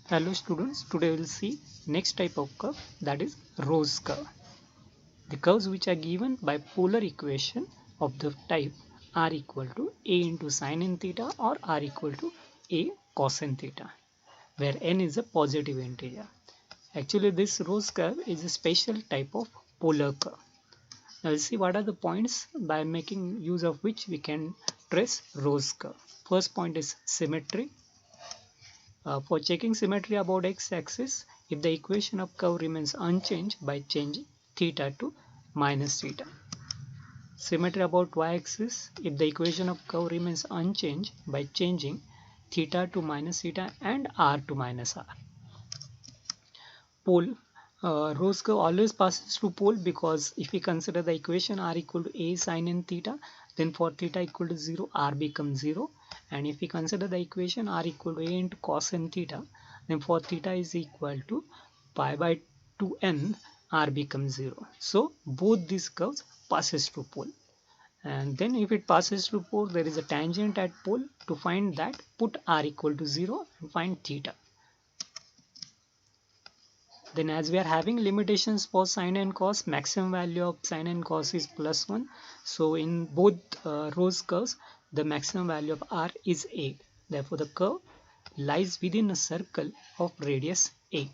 Hello students, today we will see next type of curve, that is Rose curve. The curves which are given by polar equation of the type r equal to a into sin n theta or r equal to a cosine theta, where n is a positive integer. Actually this Rose curve is a special type of polar curve. Now we'll see what are the points by making use of which we can trace Rose curve. First point is symmetry. For checking symmetry about x-axis, if the equation of curve remains unchanged by changing theta to minus theta. Symmetry about y-axis, if the equation of curve remains unchanged by changing theta to minus theta and r to minus r. Pole, Rose curve always passes through pole, because if we consider the equation r equal to a sin n theta, then for theta equal to 0, r becomes 0. And if we consider the equation r equal to a into cos n theta, then for theta is equal to pi by 2n, r becomes 0. So both these curves passes through pole. And then if it passes through pole, there is a tangent at pole. To find that, put r equal to 0 and find theta. Then as we are having limitations for sin and cos, maximum value of sin and cos is plus 1. So in both Rose curves, the maximum value of r is 8. Therefore the curve lies within a circle of radius a.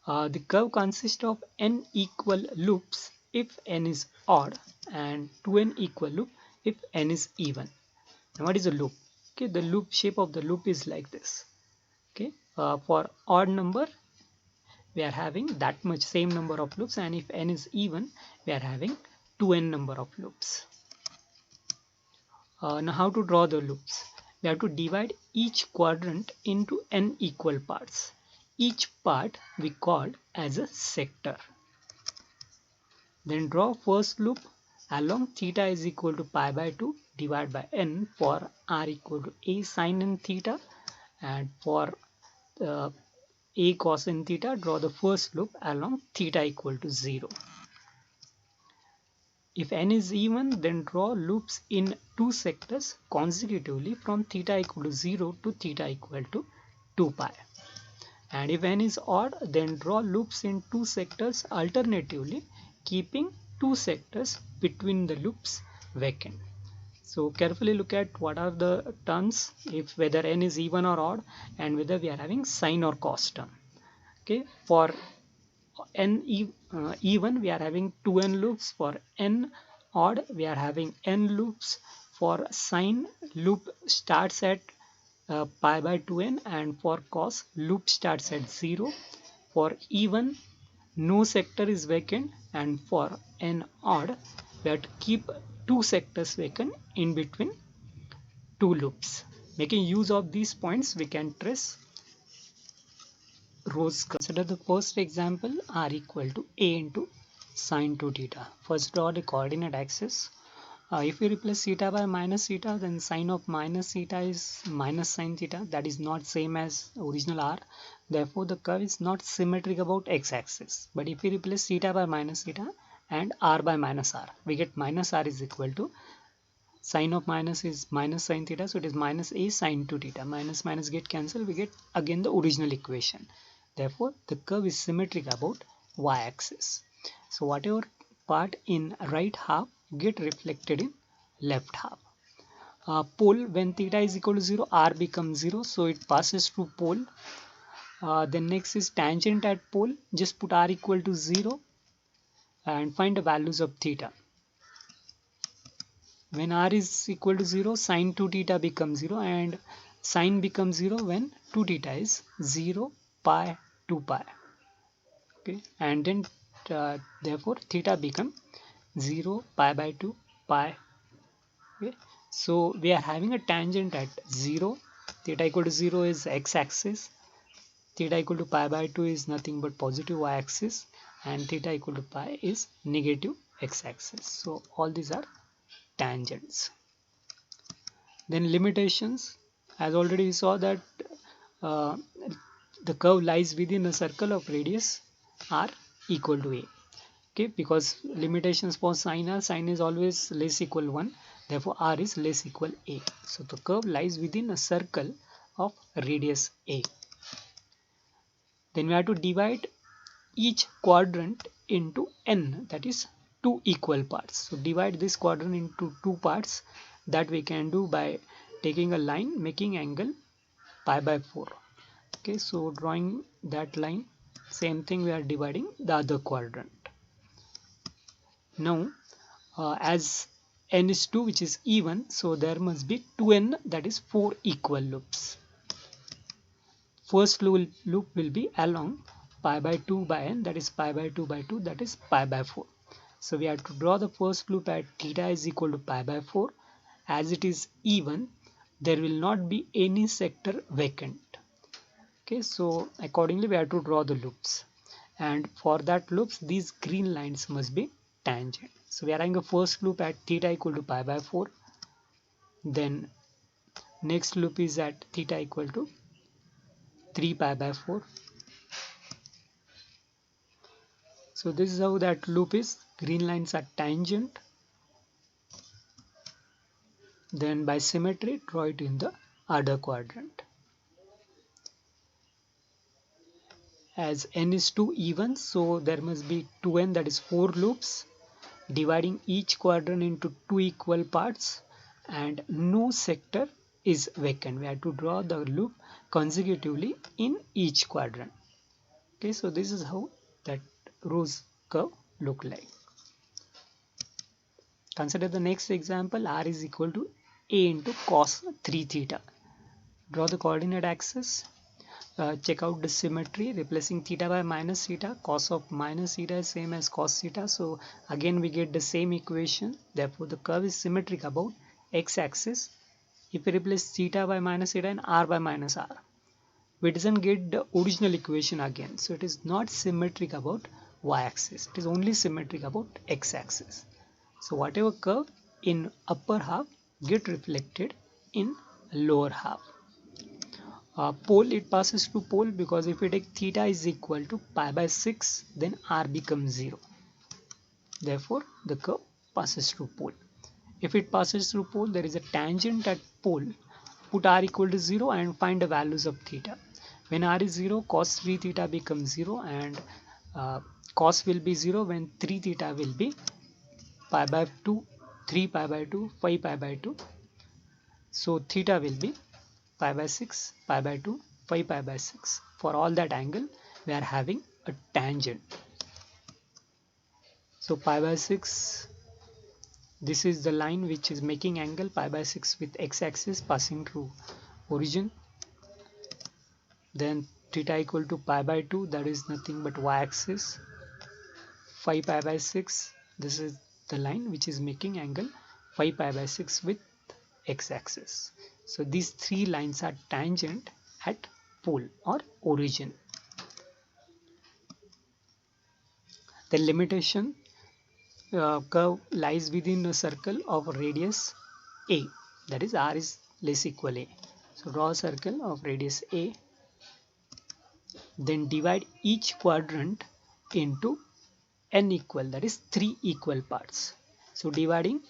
The curve consists of n equal loops if n is odd, and 2n equal loop if n is even. Now what is a loop? Okay, the loop shape of the loop is like this. Okay, for odd number we are having that much same number of loops, and if n is even, we are having 2n number of loops. Now how to draw the loops? We have to divide each quadrant into n equal parts. Each part we call as a sector. Then draw first loop along theta is equal to pi by 2 divided by n for r equal to a sin n theta, and for a cos n theta, draw the first loop along theta equal to 0. If n is even, then draw loops in two sectors consecutively from theta equal to 0 to theta equal to 2 pi. And if n is odd, then draw loops in two sectors alternatively, keeping two sectors between the loops vacant. So carefully look at what are the terms, if whether n is even or odd, and whether we are having sine or cos term. Okay, for n even we are having 2n loops. For n odd we are having n loops. For sine, loop starts at pi by 2n, and for cos, loop starts at 0. For even, no sector is vacant, and for n odd we have to keep two sectors vacant in between two loops. Making use of these points, we can trace Rose curve. Consider the first example, r equal to a into sine 2 theta. First draw the coordinate axis. If we replace theta by minus theta, then sine of minus theta is minus sine theta. That is not same as original r. Therefore the curve is not symmetric about x-axis. But if we replace theta by minus theta and r by minus r, we get minus r is equal to sine of minus is minus sine theta, so it is minus a sine 2 theta. Minus minus get cancelled, we get again the original equation. Therefore the curve is symmetric about y-axis. So whatever part in right half get reflected in left half. Pole, when theta is equal to 0, r becomes 0, so it passes through pole. Then next is tangent at pole. Just put r equal to 0 and find the values of theta. When r is equal to 0, sine 2 theta becomes 0, and sine becomes 0 when 2 theta is 0, pi, 2 pi. Okay, and then therefore theta become 0, pi by 2, pi. Okay, so we are having a tangent at 0. Theta equal to 0 is x-axis. Theta equal to pi by 2 is nothing but positive y-axis, and theta equal to pi is negative x-axis. So all these are tangents. Then limitations, as already we saw that uh, the curve lies within a circle of radius r equal to a. Okay, because limitations for sine are, sine is always less equal 1, therefore r is less equal a. So the curve lies within a circle of radius a. Then we have to divide each quadrant into n, that is 2 equal parts. So divide this quadrant into 2 parts. That we can do by taking a line making angle pi by 4. Okay, so drawing that line, same thing, we are dividing the other quadrant. Now as n is 2, which is even, so there must be 2n, that is 4 equal loops. First loop will be along pi by 2 by n, that is pi by 2 by 2, that is pi by 4. So we have to draw the first loop at theta is equal to pi by 4. As it is even, there will not be any sector vacant. Okay, so accordingly we have to draw the loops, and for that loops these green lines must be tangent. So we are having a first loop at theta equal to pi by 4. Then next loop is at theta equal to 3 pi by 4. So this is how that loop is. Green lines are tangent. Then by symmetry draw it in the other quadrant. As n is 2 even, so there must be 2n, that is 4 loops, dividing each quadrant into 2 equal parts, and no sector is vacant. We have to draw the loop consecutively in each quadrant. Okay, so this is how that rose curve look like. Consider the next example. R is equal to a into cos 3 theta. Draw the coordinate axis. Check out the symmetry, replacing theta by minus theta. Cos of minus theta is same as cos theta, so again we get the same equation. Therefore the curve is symmetric about x-axis. If we replace theta by minus theta and r by minus r, we doesn't get the original equation again, so it is not symmetric about y-axis. It is only symmetric about x-axis. So whatever curve in upper half get reflected in lower half. Pole, it passes through pole, because if we take theta is equal to pi by 6, then r becomes 0. Therefore the curve passes through pole. If it passes through pole, there is a tangent at pole. Put r equal to 0 and find the values of theta. When r is 0, cos 3 theta becomes 0, and cos will be 0 when 3 theta will be pi by 2, 3 pi by 2, 5 pi by 2. So theta will be pi by 6, pi by 2, 5 pi by 6. For all that angle, we are having a tangent. So pi by 6, this is the line which is making angle pi by 6 with x-axis passing through origin. Then theta equal to pi by 2, that is nothing but y-axis. 5 pi by 6, this is the line which is making angle 5 pi by 6 with x-axis. So these three lines are tangent at pole or origin. The limitation, curve lies within a circle of radius a, that is r is less equal a. So draw a circle of radius a, then divide each quadrant into n equal, that is 3 equal parts. So dividing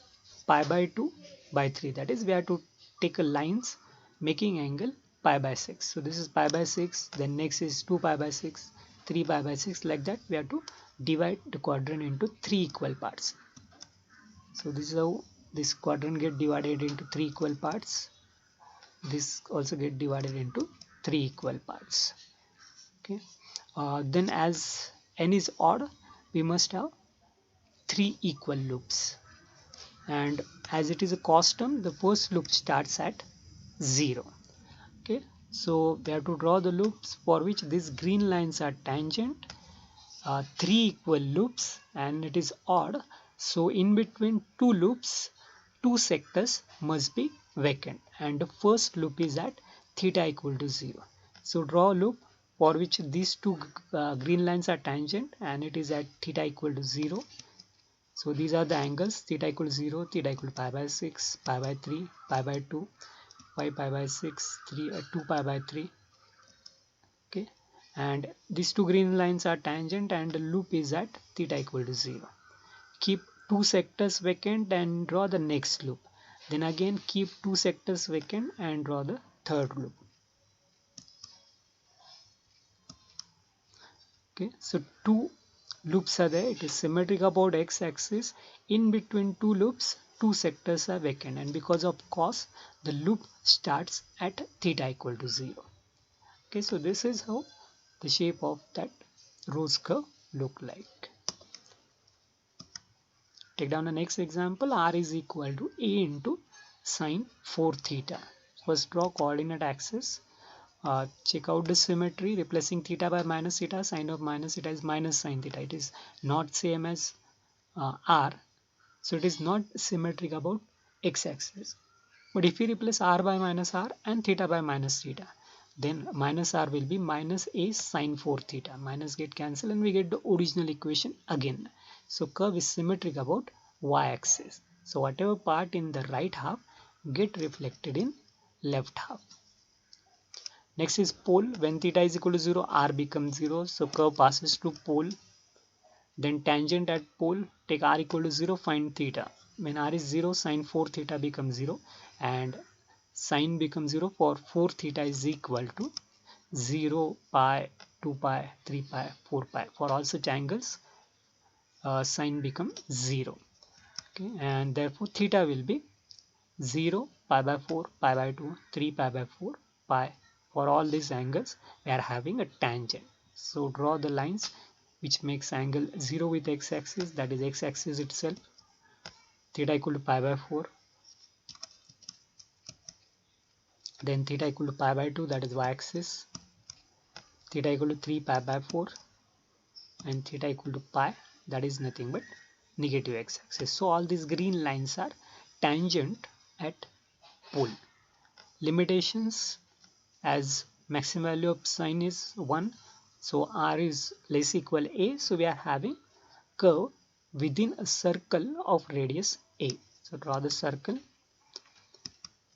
pi by 2 by 3, that is we have to take a lines making angle pi by 6. So this is pi by 6, then next is 2 pi by 6, 3 pi by 6, like that we have to divide the quadrant into 3 equal parts. So this is how this quadrant get divided into 3 equal parts. This also get divided into 3 equal parts. Okay. Then as n is odd, we must have 3 equal loops, and as it is a cos term, the first loop starts at 0. Okay, so we have to draw the loops for which these green lines are tangent, 3 equal loops, and it is odd, so in between 2 loops 2 sectors must be vacant, and the first loop is at theta equal to 0. So draw a loop for which these two green lines are tangent, and it is at theta equal to 0. So these are the angles: theta equal to 0, theta equal to pi by 6, pi by 3, pi by 2, 5 pi by 6, 2 pi by 3. Okay, and these two green lines are tangent, and the loop is at theta equal to 0. Keep 2 sectors vacant and draw the next loop. Then again keep 2 sectors vacant and draw the third loop. Okay, so two loops are there. It is symmetric about x-axis. In between two loops, two sectors are vacant, and because of cos, the loop starts at theta equal to 0. Okay, so this is how the shape of that rose curve look like. Take down the next example. R is equal to a into sine 4 theta. First draw coordinate axis. Check out the symmetry. Replacing theta by minus theta, sine of minus theta is minus sine theta. It is not same as r, so it is not symmetric about x-axis. But if we replace r by minus r and theta by minus theta, then minus r will be minus a sine 4 theta. Minus get cancelled and we get the original equation again. So curve is symmetric about y-axis. So whatever part in the right half get reflected in left half. Next is pole. When theta is equal to 0, r becomes 0. So curve passes to pole. Then tangent at pole, take r equal to 0, find theta. When r is 0, sine 4 theta becomes 0 and sine becomes 0 for 4 theta is equal to 0, pi, 2 pi, 3 pi, 4 pi. For all such angles, sine becomes 0. Okay, and therefore theta will be 0, pi by 4, pi by 2, 3 pi by 4, pi. For all these angles, we are having a tangent. So draw the lines which makes angle 0 with x-axis, that is x-axis itself, theta equal to pi by 4, then theta equal to pi by 2, that is y-axis, theta equal to 3 pi by 4, and theta equal to pi, that is nothing but negative x-axis. So all these green lines are tangent at pole. Limitations, as maximum value of sine is 1, so r is less equal a, so we are having curve within a circle of radius a. So draw the circle.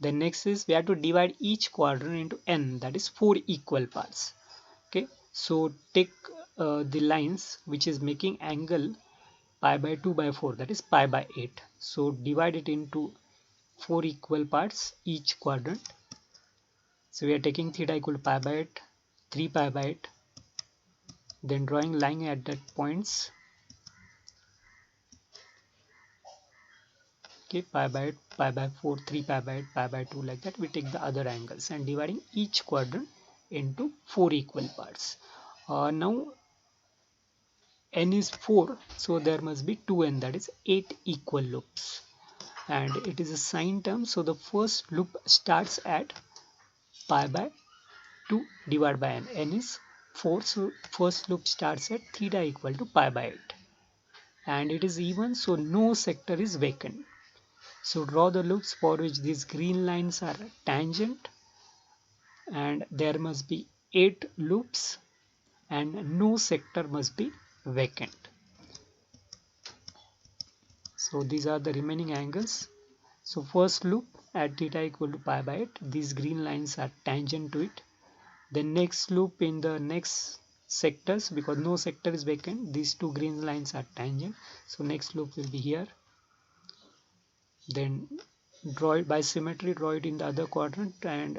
Then next is we have to divide each quadrant into n, that is 4 equal parts. Okay, so take the lines which is making angle pi by 2 by 4, that is pi by 8. So divide it into 4 equal parts each quadrant. So we are taking theta equal to pi by 8, 3 pi by 8, then drawing line at that points. Okay, pi by 8, pi by 4, 3 pi by 8, pi by 2, like that. We take the other angles and dividing each quadrant into 4 equal parts. Now n is 4, so there must be 2n, that is 8 equal loops. And it is a sine term, so the first loop starts at pi by 2 divided by n. N is 4, so first loop starts at theta equal to pi by 8. And it is even, so no sector is vacant. So draw the loops for which these green lines are tangent, and there must be 8 loops and no sector must be vacant. So these are the remaining angles. So first loop at theta equal to pi by 8, these green lines are tangent to it. The next loop in the next sectors, because no sector is vacant, these two green lines are tangent. So next loop will be here. Then draw it by symmetry, draw it in the other quadrant, and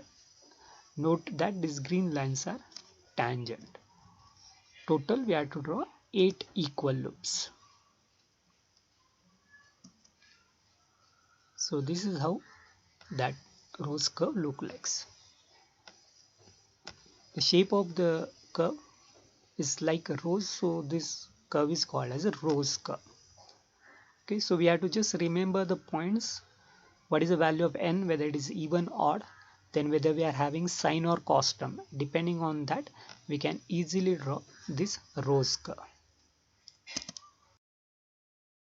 note that these green lines are tangent. Total we have to draw 8 equal loops. So this is how that rose curve look like. The shape of the curve is like a rose, so this curve is called as a rose curve. Okay, so we have to just remember the points. What is the value of n, whether it is even or odd, then whether we are having sine or cos term. Depending on that, we can easily draw this rose curve.